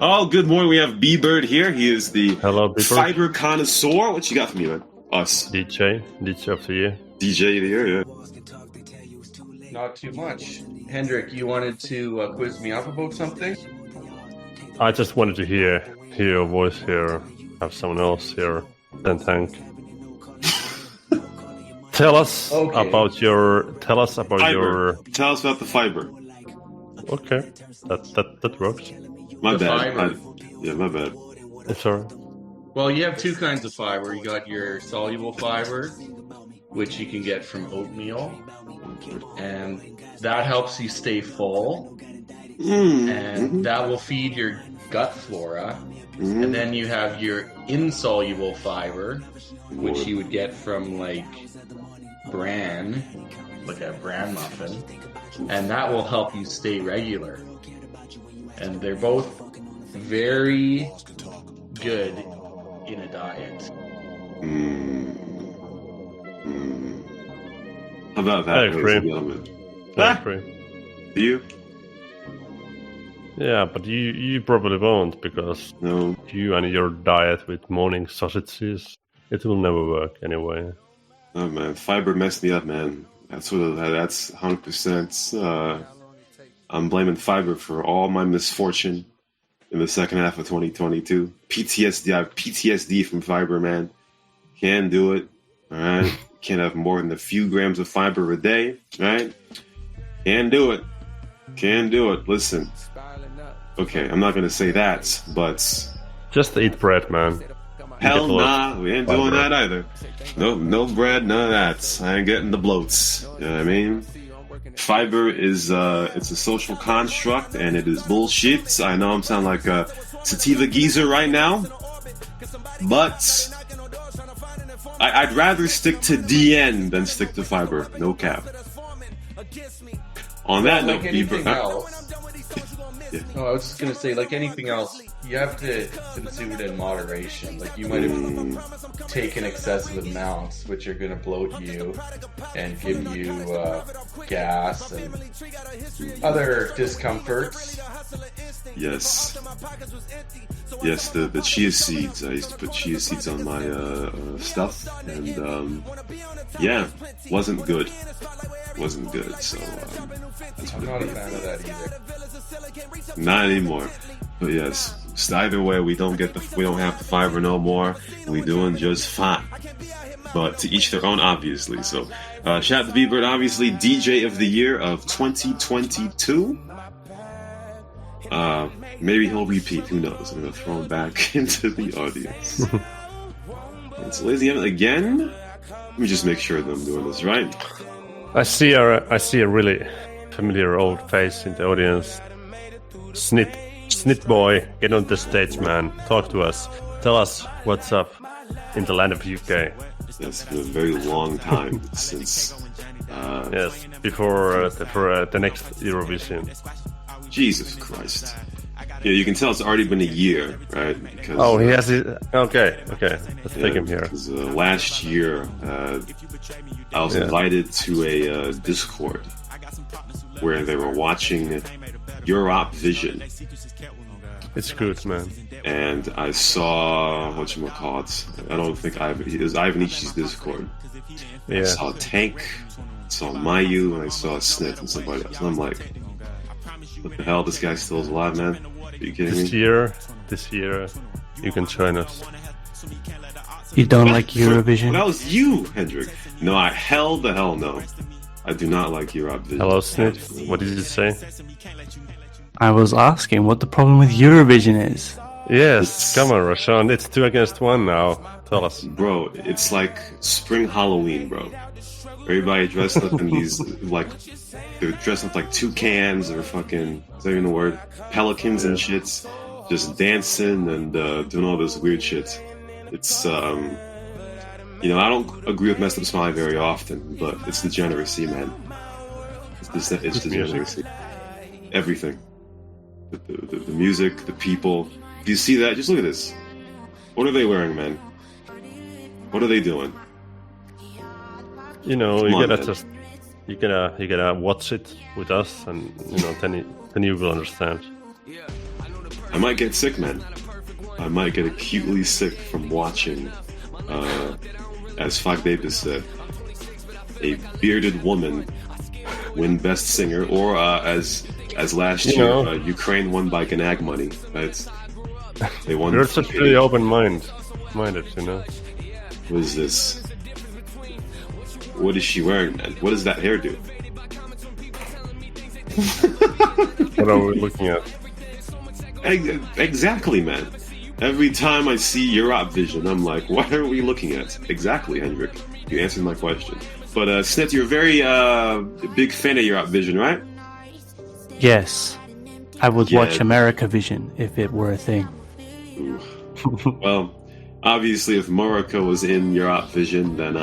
Oh, good morning. We have B-Bird here. He is the Hello, people. fiber connoisseur. What you got for me, man? Us. DJ of the year. DJ of the year, yeah. Not too much. Hendrik, you wanted to quiz me up about something? I just wanted to hear your voice here. Have someone else here. Then thank. Tell us Okay. about your. Tell us about Fiber. your. Tell us about the fiber. Okay, that works. My The bad. fiber. Yeah, my bad. Sorry. Well, you have two kinds of fiber. You got your soluble fiber, which you can get from oatmeal, and that helps you stay full, and that will feed your gut flora. And then you have your insoluble fiber, which you would get from like bran, like a bran muffin, and that will help you stay regular. And they're both very good in a diet. How about that, I ladies agree. and gentlemen? I agree. Do you? Yeah, but you probably won't because No. you and your diet with morning sausages, it will never work anyway. Oh, man. Fiber messed me up, man. That's 100%. I'm blaming fiber for all my misfortune in the second half of 2022. PTSD. I have PTSD from fiber, man. Can't do it. All right. Can't have more than a few grams of fiber a day. Right? Can't do it. Can't do it. Listen. Okay, I'm not gonna say that, but Just eat bread, man. hell get a lot nah, we ain't doing that either. No bread, none of that. I ain't getting the bloats. You know what I mean? Fiber is it's a social construct and it is bullshit. I know I'm sounding like a sativa geezer right now, but I'd rather stick to DN than stick to fiber. No cap. On that Like note, anything Bieber, else. Yeah. No, I was just gonna say, like anything else, you have to consume it in moderation. Like you might have taken excessive amounts, which are gonna bloat you and give you gas and other discomforts. Yes. Yes, the chia seeds. I used to put chia seeds on my stuff, and yeah, wasn't good. Wasn't good. So that's I'm what not a it fan of that either. is. Not anymore. But yes, so either way, we don't have the fiber no more. We doing just fine. But to each their own, obviously. So shout out to B-Bird, obviously DJ of the year of 2022. Maybe he'll repeat. Who knows? I'm gonna throw him back into the audience. It's Lazy Evan again. Let me just make sure that I'm doing this right. I see a really familiar old face in the audience. Snit boy, get on the stage, man. Talk to us. Tell us what's up in the land of UK. It's been a very long time since. Yes, before the next Eurovision. Jesus Christ. Yeah, you can tell it's already been a year, right? Because, he has it. Okay. Let's take him here. Because last year, I was invited to a Discord where they were watching Eurovision. It's good, man. And I saw whatchamacallit. I don't think it was Ivan Ichi's Discord. Yeah. I saw Tank, I saw Mayu, and I saw Snit and somebody else. And I'm like, what the hell? This guy still is alive, man? Are you kidding me? This year, you can join us. You don't like Eurovision? That was you, Hendrik. No, hell the hell no. I do not like Eurovision. Hello, Snit. What did you say? I was asking what the problem with Eurovision is. Yes, come on, Rashawn. It's 2 against 1 now. Tell us. Bro, it's like spring Halloween, bro. Everybody dressed up in these, like, they're dressed up like toucans or fucking, is that even the word? Pelicans and shits. Just dancing and doing all this weird shit. It's, I don't agree with Messed Up Smiley very often, but it's degeneracy, man. It's degeneracy. Everything. The music, the people. Do you see that? Just look at this. What are they wearing, man? What are they doing? You gotta watch it with us, and then you will understand. I might get sick, man. I might get acutely sick from watching, as Fag Davis said, a bearded woman win Best Singer, or as last year, Ukraine won by Ganag money. Right? They won. You're such really open-minded, What is this? What is she wearing, man? What does that hair do? What are we looking at? Exactly, man. Every time I see Eurovision, I'm like, what are we looking at? Exactly, Hendrik. You answered my question. But, Snit, you're a very big fan of Eurovision, right? Yes. I would watch Americavision if it were a thing. Well, obviously, if Morocco was in Eurovision, then,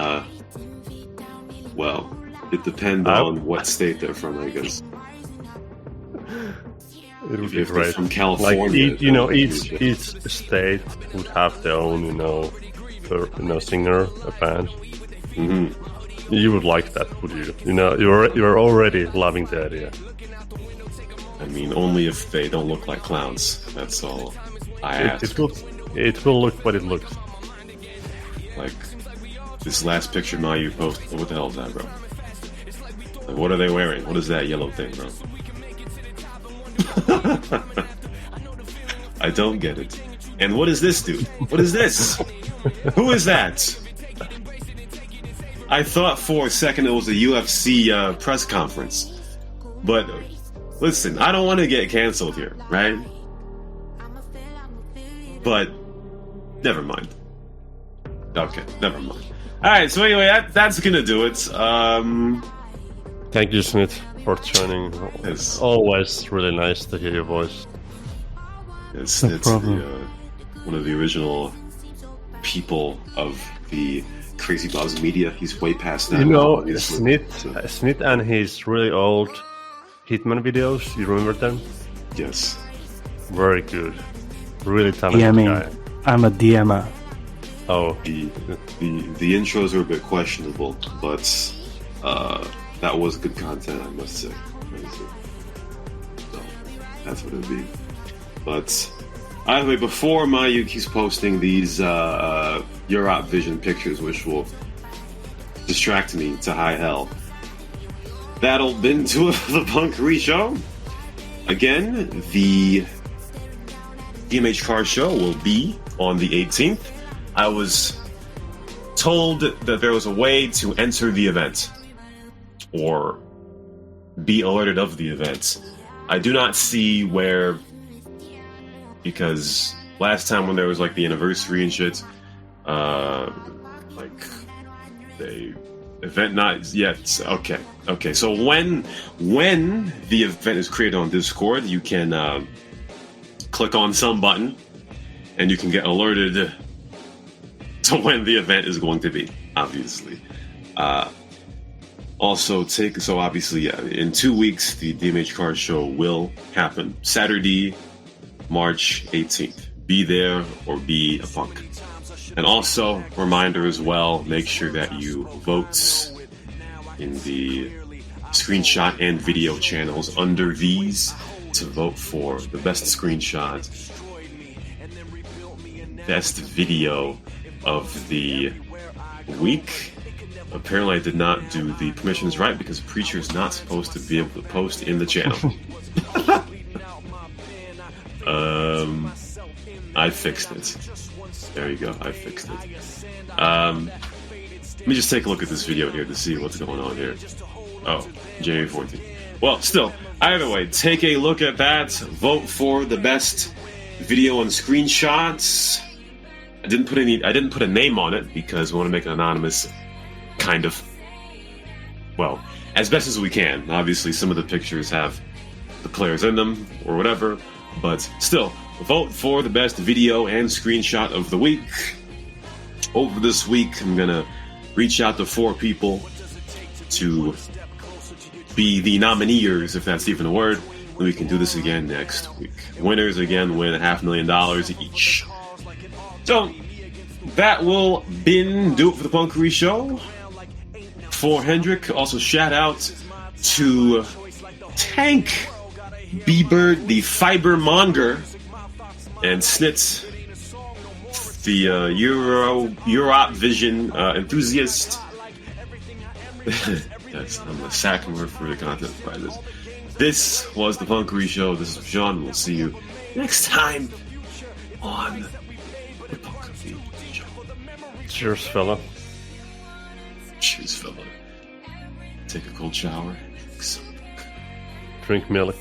it depends on what state they're from, I guess. It would be if great. they're from California, each state would have their own, singer, a band. Mm-hmm. You would like that, would you? You're already loving the idea. I mean, only if they don't look like clowns. That's all I ask. It will look what it looks. Like this last picture Mayu posted. What the hell is that, bro? Like, what are they wearing? What is that yellow thing, bro? I don't get it. And what is this dude? What is this? Who is that? I thought for a second it was a UFC press conference. But listen, I don't want to get canceled here, right? But never mind. Okay, never mind. Alright, so anyway, that's gonna do it. Thank you, Smith, for joining. It's always really nice to hear your voice. It's one of the original people of the CrazyBob's media. He's way past that. Smith and his really old Hitman videos, you remember them? Yes. Very good. Really talented guy. I'm a DMer. Oh. The intros were a bit questionable, but that was good content, I must say. So that's what it'd be. But either way, before Mayu keeps posting these Eurovision pictures, which will distract me to high hell, that'll been to the Punkery show. Again, the DMH Car Show will be on the 18th. I was told that there was a way to enter the event or be alerted of the event. I do not see where, because last time when there was like the anniversary and shit, like they event not yet. Okay. So when the event is created on Discord, you can click on some button, and you can get alerted to when the event is going to be. Obviously, obviously, in 2 weeks, the DMH Car Show will happen. Saturday, March 18th. Be there or be a punk. And also, reminder as well, make sure that you vote in the screenshot and video channels under these to vote for the best screenshot, best video of the week. Apparently I did not do the permissions right because Preacher is not supposed to be able to post in the channel. I fixed it. There you go, I fixed it. Let me just take a look at this video here to see what's going on here. Oh, January 14th. Well, still, either way, take a look at that. Vote for the best video and screenshots. I didn't put a name on it because we want to make it anonymous, kind of. Well, as best as we can. Obviously, some of the pictures have the players in them or whatever, but still, vote for the best video and screenshot of the week. Over this week, I'm gonna reach out to 4 people to be the nomineers, if that's even a word. And we can do this again next week. Winners again win $500,000 each. So that will do it for the Punkery Show. For Hendrik, also shout out to Tank, B-Bird, the Fiber Monger, and Snitz, the Europe Vision enthusiast. I'm a sack word for the content providers. This was the Punkery Show. This is Sean. We'll see you next time on the Punkery Show. Cheers, fella. Cheers, fella. Take a cold shower. Drink milk.